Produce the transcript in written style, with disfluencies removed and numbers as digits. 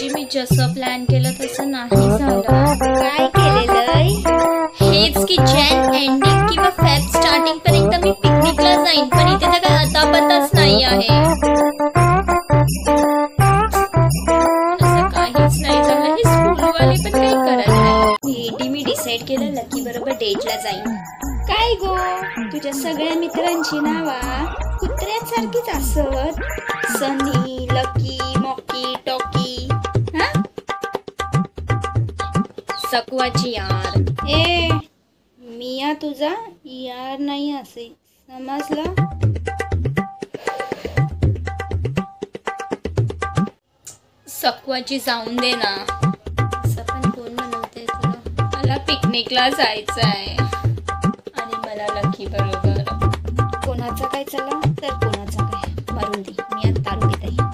भाऊजी मी जसं प्लॅन केलं तसं नाही झालं. काय केलेलंय? हेच की जॅन एंडिंग किंवा फेब स्टार्टिंग पर्यंत मी पिकनिकला जाईन, पण इथे तर काय आता पताच नाही आहे. असं काहीच नाही झालं. हे स्कूलवाले पण काही करत नाही. मी डिसाईड केलं लकी बरोबर डेटला जाईन. काय गो, तुझ्या सगळ्या मित्रांची नावा कुत्र्यांसारखीच असत. सनी, लकी, मॉकी, टॉकी. हा, सकवाची यार. ए मिया तुझा यार नाही असे समजलं. सकवाची जाऊन दे ना. असं पण कोण म्हणते तुला? मला पिकनिकला जायचं आहे आणि मला लकी बरोबर. कोणाचा काय चला तर कोणाचा काय, मरून दे. मी आता दारू पित आहे.